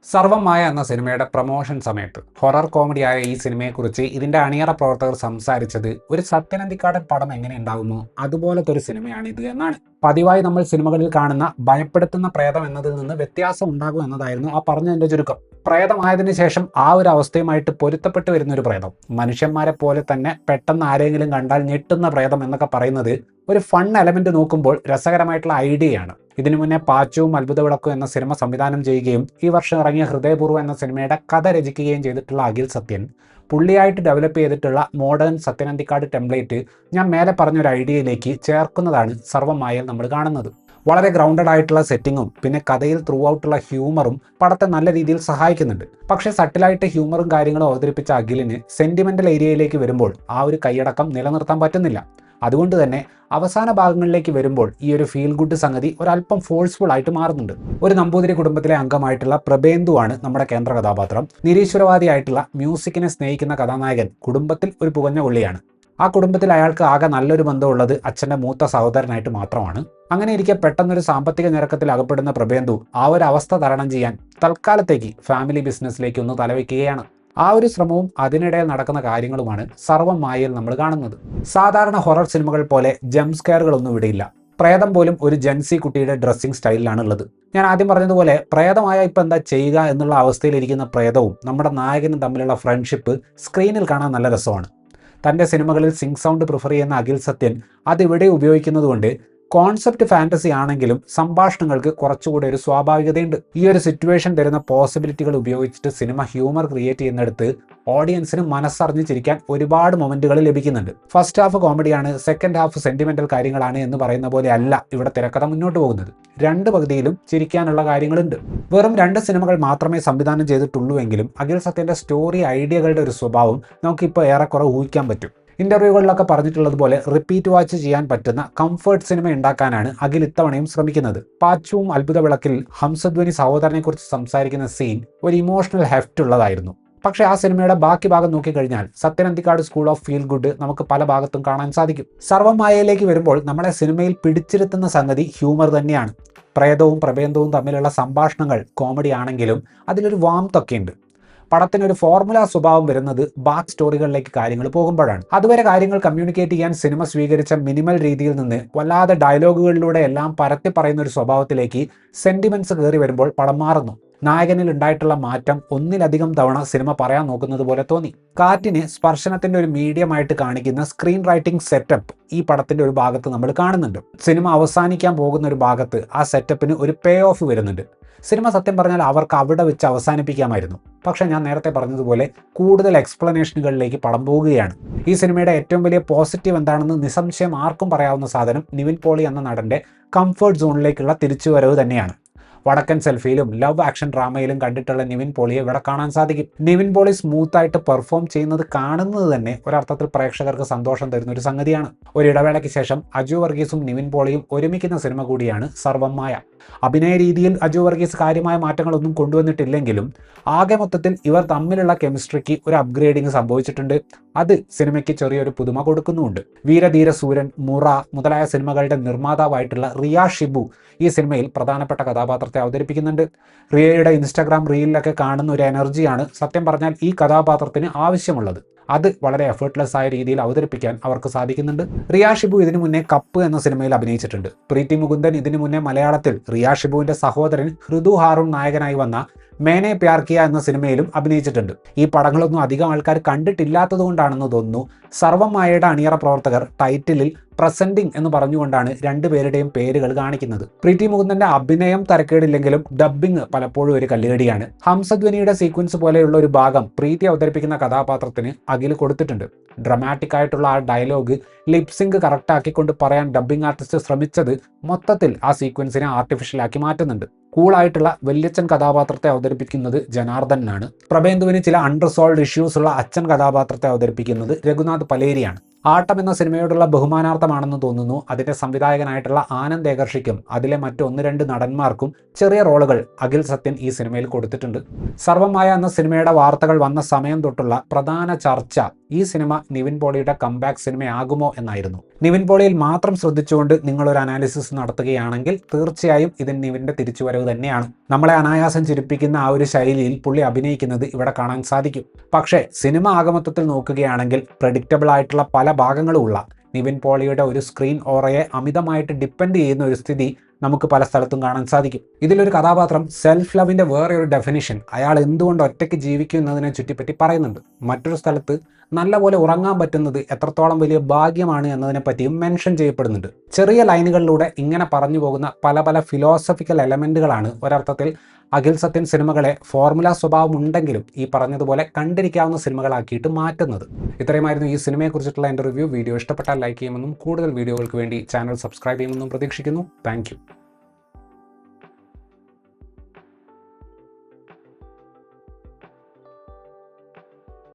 സർവമായ എന്ന സിനിമയുടെ പ്രൊമോഷൻ സമയത്ത് ഹൊറർ കോമഡിയായ ഈ സിനിമയെക്കുറിച്ച് ഇതിന്റെ അണിയറ പ്രവർത്തകർ സംസാരിച്ചത് ഒരു സത്യനന്ദിക്കാടൻ പടം എങ്ങനെ ഉണ്ടാകുമോ അതുപോലത്തെ ഒരു സിനിമയാണ് ഇത് എന്നാണ്. പതിവായി നമ്മൾ സിനിമകളിൽ കാണുന്ന ഭയപ്പെടുത്തുന്ന പ്രേതം എന്നതിൽ നിന്ന് വ്യത്യാസം ഉണ്ടാകും എന്നതായിരുന്നു ആ പറഞ്ഞതിന്റെ ചുരുക്കം. പ്രേതമായതിനു ശേഷം ആ ഒരു അവസ്ഥയുമായിട്ട് പൊരുത്തപ്പെട്ട് വരുന്ന ഒരു പ്രേതം, മനുഷ്യന്മാരെ പോലെ തന്നെ പെട്ടെന്ന് ആരെങ്കിലും കണ്ടാൽ ഞെട്ടുന്ന പ്രേതം എന്നൊക്കെ പറയുന്നത് ഒരു ഫൺ എലമെന്റ് നോക്കുമ്പോൾ രസകരമായിട്ടുള്ള ഐഡിയയാണ്. ഇതിനു മുന്നേ പാച്ചുവും അത്ഭുതവിളക്കും എന്ന സിനിമ സംവിധാനം ചെയ്യുകയും ഈ വർഷം ഇറങ്ങിയ ഹൃദയപൂർവ്വം എന്ന സിനിമയുടെ കഥ രചിക്കുകയും ചെയ്തിട്ടുള്ള അഖിൽ സത്യൻ പുള്ളിയായിട്ട് ഡെവലപ്പ് ചെയ്തിട്ടുള്ള മോഡേൺ സത്യനന്ദിക്കാട് ടെംപ്ലേറ്റ് ഞാൻ മേലെ പറഞ്ഞൊരു ഐഡിയയിലേക്ക് ചേർക്കുന്നതാണ് സർവമായയിൽ നമ്മൾ കാണുന്നത്. വളരെ ഗ്രൗണ്ടഡ് ആയിട്ടുള്ള സെറ്റിങ്ങും പിന്നെ കഥയിൽ ത്രൂ ഔട്ടുള്ള ഹ്യൂമറും പടത്തെ നല്ല രീതിയിൽ സഹായിക്കുന്നുണ്ട്. പക്ഷേ സട്ടിലായിട്ട് ഹ്യൂമറും കാര്യങ്ങളും അവതരിപ്പിച്ച അഖിലിന് സെന്റിമെന്റൽ ഏരിയയിലേക്ക് വരുമ്പോൾ ആ ഒരു കൈയടക്കം നിലനിർത്താൻ പറ്റുന്നില്ല. അതുകൊണ്ട് തന്നെ അവസാന ഭാഗങ്ങളിലേക്ക് വരുമ്പോൾ ഈ ഒരു ഫീൽ ഗുഡ് സംഗതി ഒരല്പം ഫോഴ്സ്ഫുൾ ആയിട്ട് മാറുന്നുണ്ട്. ഒരു നമ്പൂതിരി കുടുംബത്തിലെ അംഗമായിട്ടുള്ള പ്രബേന്ദുവാണ് നമ്മുടെ കേന്ദ്ര കഥാപാത്രം. നിരീശ്വരവാദിയായിട്ടുള്ള മ്യൂസിക്കിനെ സ്നേഹിക്കുന്ന കഥാനായകൻ കുടുംബത്തിൽ ഒരു പുകഞ്ഞ കൊള്ളിയാണ്. ആ കുടുംബത്തിൽ അയാൾക്ക് ആകെ നല്ലൊരു ബന്ധമുള്ളത് അച്ഛൻ്റെ മൂത്ത സഹോദരനായിട്ട് മാത്രമാണ്. അങ്ങനെ ഇരിക്കെ പെട്ടെന്നൊരു സാമ്പത്തിക ഞെരുക്കത്തിൽ അകപ്പെടുന്ന പ്രബേന്ദു ആ ഒരു അവസ്ഥ തരണം ചെയ്യാൻ തൽക്കാലത്തേക്ക് ഫാമിലി ബിസിനസ്സിലേക്ക് ഒന്ന് തലവെക്കുകയാണ്. ആ ഒരു ശ്രമവും അതിനിടയിൽ നടക്കുന്ന കാര്യങ്ങളുമാണ് സർവമായയിൽ നമ്മൾ കാണുന്നത്. സാധാരണ ഹൊറർ സിനിമകൾ പോലെ ജംപ് സ്കെയറുകളൊന്നും ഇവിടെയില്ല. പ്രേതം പോലും ഒരു ജെൻസി കുട്ടിയുടെ ഡ്രസ്സിംഗ് സ്റ്റൈലിലാണ് ഉള്ളത്. ഞാൻ ആദ്യം പറഞ്ഞതുപോലെ പ്രേതമായ ഇപ്പം എന്താ ചെയ്യുക എന്നുള്ള അവസ്ഥയിലിരിക്കുന്ന പ്രേതവും നമ്മുടെ നായകനും തമ്മിലുള്ള ഫ്രണ്ട്ഷിപ്പ് സ്ക്രീനിൽ കാണാൻ നല്ല രസമാണ്. തൻ്റെ സിനിമകളിൽ സിങ്ക് സൗണ്ട് പ്രിഫർ ചെയ്യുന്ന അഖിൽ സത്യൻ അതിവിടെ ഉപയോഗിക്കുന്നതുകൊണ്ട് കോൺസെപ്റ്റ് ഫാൻറ്റസി ആണെങ്കിലും സംഭാഷണങ്ങൾക്ക് കുറച്ചുകൂടി ഒരു സ്വാഭാവികതയുണ്ട്. ഈ ഒരു സിറ്റുവേഷൻ തരുന്ന പോസിബിലിറ്റികൾ ഉപയോഗിച്ചിട്ട് സിനിമ ഹ്യൂമർ ക്രിയേറ്റ് ചെയ്യുന്നിടത്ത് ഓഡിയൻസിന് മനസ്സറിഞ്ഞ് ചിരിക്കാൻ ഒരുപാട് മൊമെന്റുകൾ ലഭിക്കുന്നുണ്ട്. ഫസ്റ്റ് ഹാഫ് കോമഡിയാണ്, സെക്കൻഡ് ഹാഫ് സെന്റിമെന്റൽ കാര്യങ്ങളാണ് എന്ന് പറയുന്ന പോലെ അല്ല ഇവിടെ തിരക്കഥ മുന്നോട്ട് പോകുന്നത്. രണ്ട് പകുതിയിലും ചിരിക്കാനുള്ള കാര്യങ്ങളുണ്ട്. വെറും 2 സിനിമകൾ മാത്രമേ സംവിധാനം ചെയ്തിട്ടുള്ളൂവെങ്കിലും അഖിൽ സത്യന്റെ സ്റ്റോറി ഐഡിയകളുടെ ഒരു സ്വഭാവം നമുക്കിപ്പോൾ ഏറെക്കുറെ ഊഹിക്കാൻ പറ്റും. ഇന്റർവ്യൂകളിലൊക്കെ പറഞ്ഞിട്ടുള്ളതുപോലെ റിപ്പീറ്റ് വാച്ച് ചെയ്യാൻ പറ്റുന്ന കംഫർട്ട് സിനിമ ഉണ്ടാക്കാനാണ് അഖിൽ ഇത്തവണയും ശ്രമിക്കുന്നത്. പാച്ചുവും അത്ഭുതവിളക്കിൽ ഹംസധ്വനി സഹോദരനെ കുറിച്ച് സംസാരിക്കുന്ന സീൻ ഒരു ഇമോഷണൽ ഹെഫ്റ്റ് ഉള്ളതായിരുന്നു. പക്ഷേ ആ സിനിമയുടെ ബാക്കി ഭാഗം നോക്കിക്കഴിഞ്ഞാൽ Sathyan Anthikad school of feel good നമുക്ക് പല ഭാഗത്തും കാണാൻ സാധിക്കും. സർവമായയിലേക്ക് വരുമ്പോൾ നമ്മളെ സിനിമയിൽ പിടിച്ചിരുത്തുന്ന സംഗതി ഹ്യൂമർ തന്നെയാണ്. പ്രേതവും പ്രബേന്ദവും തമ്മിലുള്ള സംഭാഷണങ്ങൾ കോമഡി ആണെങ്കിലും അതിലൊരു വാംത്തൊക്കെ ഉണ്ട്. പടത്തിനൊരു ഫോർമുല സ്വഭാവം വരുന്നത് ബാക്ക് സ്റ്റോറികളിലേക്ക് കാര്യങ്ങൾ പോകുമ്പോഴാണ്. അതുവരെ കാര്യങ്ങൾ കമ്മ്യൂണിക്കേറ്റ് ചെയ്യാൻ സിനിമ സ്വീകരിച്ച മിനിമൽ രീതിയിൽ നിന്ന് വല്ലാതെ ഡയലോഗുകളിലൂടെ എല്ലാം പരത്തി പറയുന്ന ഒരു സ്വഭാവത്തിലേക്ക് സെന്റിമെന്റ്സ് കയറി വരുമ്പോൾ പടം മാറുന്നു. നായകനിൽ ഉണ്ടായിട്ടുള്ള മാറ്റം ഒന്നിലധികം തവണ സിനിമ പറയാൻ നോക്കുന്നത് പോലെ തോന്നി. കാറ്റിനെ സ്പർശനത്തിന്റെ ഒരു മീഡിയമായിട്ട് കാണിക്കുന്ന സ്ക്രീൻ റൈറ്റിംഗ് സെറ്റപ്പ് ഈ പടത്തിന്റെ ഒരു ഭാഗത്ത് നമ്മൾ കാണുന്നുണ്ട്. സിനിമ അവസാനിക്കാൻ പോകുന്ന ഒരു ഭാഗത്ത് ആ സെറ്റപ്പിന് ഒരു പേ ഓഫ് വരുന്നുണ്ട്. സിനിമ സത്യം പറഞ്ഞാൽ അവർക്ക് അവിടെ വെച്ച് അവസാനിപ്പിക്കാമായിരുന്നു. പക്ഷേ ഞാൻ നേരത്തെ പറഞ്ഞതുപോലെ കൂടുതൽ എക്സ്പ്ലനേഷനുകളിലേക്ക് പടം പോവുകയാണ്. ഈ സിനിമയുടെ ഏറ്റവും വലിയ പോസിറ്റീവ് എന്താണെന്ന് നിസ്സംശയം ആർക്കും പറയാവുന്ന സാധനം നിവിൻ പോളി എന്ന നടന്റെ കംഫർട്ട് സോണിലേക്കുള്ള തിരിച്ചുവരവ് തന്നെയാണ്. വടക്കൻ സെൽഫിയിലും ലവ് ആക്ഷൻ ഡ്രാമയിലും കണ്ടിട്ടുള്ള നിവിൻ പോളിയെ ഇവിടെ കാണാൻ സാധിക്കും. നിവിൻ പോളി സ്മൂത്തായിട്ട് പെർഫോം ചെയ്യുന്നത് കാണുന്നത് തന്നെ ഒരർത്ഥത്തിൽ പ്രേക്ഷകർക്ക് സന്തോഷം തരുന്ന ഒരു സംഗതിയാണ്. ഒരു ഇടവേളയ്ക്ക് ശേഷം അജു വർഗീസും നിവിൻ പോളിയും ഒരുമിക്കുന്ന സിനിമ കൂടിയാണ് സർവമായ. അഭിനയ രീതിയിൽ അജു വർഗീസ് കാര്യമായ മാറ്റങ്ങളൊന്നും കൊണ്ടുവന്നിട്ടില്ലെങ്കിലും ആകെ മൊത്തത്തിൽ ഇവർ തമ്മിലുള്ള കെമിസ്ട്രിക്ക് ഒരു അപ്ഗ്രേഡിങ് സംഭവിച്ചിട്ടുണ്ട്. അത് സിനിമയ്ക്ക് ചെറിയൊരു പുതുമ കൊടുക്കുന്നുമുണ്ട്. വീരധീര സൂരൻ, മുറ മുതലായ സിനിമകളുടെ നിർമ്മാതാവായിട്ടുള്ള റിയ ഷിബു ഈ സിനിമയിൽ പ്രധാനപ്പെട്ട കഥാപാത്രത്തെ അവതരിപ്പിക്കുന്നുണ്ട്. റിയയുടെ ഇൻസ്റ്റാഗ്രാം റീലിലൊക്കെ കാണുന്ന ഒരു എനർജിയാണ് സത്യം പറഞ്ഞാൽ ഈ കഥാപാത്രത്തിന് ആവശ്യമുള്ളത്. അത് വളരെ എഫേർട്ട്ലെസ് ആയ രീതിയിൽ അവതരിപ്പിക്കാൻ അവർക്ക് സാധിക്കുന്നുണ്ട്. റിയ ഷിബു ഇതിനു മുന്നേ കപ്പ് എന്ന സിനിമയിൽ അഭിനയിച്ചിട്ടുണ്ട്. പ്രീതി മുകുന്ദൻ ഇതിനു മുന്നേ മലയാളത്തിൽ റിയ ഷിബുവിന്റെ സഹോദരൻ ഹൃദു ഹാറൂൺ നായകനായി വന്ന മേനെ പ്യാർ കിയ എന്ന സിനിമയിലും അഭിനയിച്ചിട്ടുണ്ട്. ഈ പടങ്ങളൊന്നും അധികം ആൾക്കാർ കണ്ടിട്ടില്ലാത്തത് കൊണ്ടാണെന്ന് തോന്നുന്നു സർവമായയുടെ അണിയറ പ്രവർത്തകർ ടൈറ്റിലിൽ പ്രസന്റിംഗ് എന്ന് പറഞ്ഞുകൊണ്ടാണ് രണ്ടുപേരുടെയും പേരുകൾ കാണിക്കുന്നത്. പ്രീതി മുകുന്ദന്റെ അഭിനയം തരക്കേടില്ലെങ്കിലും ഡബ്ബിംഗ് പലപ്പോഴും ഒരു കല്ലുകടിയാണ്. ഹംസധ്വനിയുടെ സീക്വൻസ് പോലെയുള്ള ഒരു ഭാഗം പ്രീതി അവതരിപ്പിക്കുന്ന കഥാപാത്രത്തിന് അഖിൽ കൊടുത്തിട്ടുണ്ട്. ഡ്രമാറ്റിക് ആയിട്ടുള്ള ആ ഡയലോഗ് ലിപ്സിങ്ക് കറക്റ്റ് ആക്കിക്കൊണ്ട് പറയാൻ ഡബ്ബിംഗ് ആർട്ടിസ്റ്റ് ശ്രമിച്ചത് മൊത്തത്തിൽ ആ സീക്വൻസിനെ ആർട്ടിഫിഷ്യലാക്കി മാറ്റുന്നുണ്ട്. കൂളായിട്ടുള്ള വല്യച്ഛൻ കഥാപാത്രത്തെ അവതരിപ്പിക്കുന്നത് ജനാർദ്ദനാണ്. പ്രബേന്ദുവിന് ചില അൺറിസോൾവ്ഡ് ഇഷ്യൂസ് ഉള്ള അച്ഛൻ കഥാപാത്രത്തെ അവതരിപ്പിക്കുന്നത് രഘുനാഥ് പലേരിയാണ്. ആട്ടം എന്ന സിനിമയോടുള്ള ബഹുമാനാർത്ഥമാണെന്ന് തോന്നുന്നു അതിന്റെ സംവിധായകനായിട്ടുള്ള ആനന്ദ് ഏകർഷിക്കും അതിലെ മറ്റ് 1-2 നടന്മാർക്കും ചെറിയ റോളുകൾ അഖിൽ സത്യൻ ഈ സിനിമയിൽ കൊടുത്തിട്ടുണ്ട്. സർവമായ എന്ന സിനിമയുടെ വാർത്തകൾ വന്ന സമയം തൊട്ടുള്ള പ്രധാന ചർച്ച ഈ സിനിമ നിവിൻ പോളിയുടെ കംബാക്ക് സിനിമയാകുമോ എന്നായിരുന്നു. നിവിൻ പോളിയിൽ മാത്രം ശ്രദ്ധിച്ചുകൊണ്ട് നിങ്ങളൊരു അനാലിസിസ് നടത്തുകയാണെങ്കിൽ തീർച്ചയായും ഇത് നിവിൻ്റെ തിരിച്ചുവരവ് തന്നെയാണ്. നമ്മളെ അനായാസം ചിരിപ്പിക്കുന്ന ആ ഒരു ശൈലിയിൽ പുള്ളി അഭിനയിക്കുന്നത് ഇവിടെ കാണാൻ സാധിക്കും. പക്ഷേ സിനിമ ആകമത്വത്തിൽ നോക്കുകയാണെങ്കിൽ പ്രെഡിക്റ്റബിൾ ആയിട്ടുള്ള പല ഭാഗങ്ങളും ഉള്ള നിവിൻ പോളിയുടെ ഒരു സ്ക്രീൻ ഓറയെ അമിതമായിട്ട് ഡിപ്പെൻഡ് ചെയ്യുന്ന ഒരു സ്ഥിതി നമുക്ക് പല സ്ഥലത്തും കാണാൻ സാധിക്കും. ഇതിലൊരു കഥാപാത്രം സെൽഫ് ലവിൻ്റെ വേറെ ഒരു ഡെഫിനിഷൻ അയാൾ എന്തുകൊണ്ട് ഒറ്റയ്ക്ക് ജീവിക്കും എന്നതിനെ ചുറ്റിപ്പറ്റി പറയുന്നുണ്ട്. മറ്റൊരു സ്ഥലത്ത് നല്ലപോലെ ഉറങ്ങാൻ പറ്റുന്നത് എത്രത്തോളം വലിയ ഭാഗ്യമാണ് എന്നതിനെപ്പറ്റിയും മെൻഷൻ ചെയ്യപ്പെടുന്നുണ്ട്. ചെറിയ ലൈനുകളിലൂടെ ഇങ്ങനെ പറഞ്ഞു പോകുന്ന പല പല ഫിലോസഫിക്കൽ എലമെൻറ്റുകളാണ് ഒരർത്ഥത്തിൽ അഖിൽ സത്യൻ സിനിമകളെ ഫോർമുല സ്വഭാവം ഉണ്ടെങ്കിലും ഈ പറഞ്ഞതുപോലെ കണ്ടിരിക്കാവുന്ന സിനിമകളാക്കിയിട്ട് മാറ്റുന്നത്. ഇത്രയുമായിരുന്നു ഈ സിനിമയെക്കുറിച്ചിട്ടുള്ള എൻ്റെ റിവ്യൂ. വീഡിയോ ഇഷ്ടപ്പെട്ടാൽ ലൈക്ക് ചെയ്യുമെന്നും കൂടുതൽ വീഡിയോകൾക്ക് വേണ്ടി ചാനൽ സബ്സ്ക്രൈബ് ചെയ്യുമെന്നും പ്രതീക്ഷിക്കുന്നു. താങ്ക്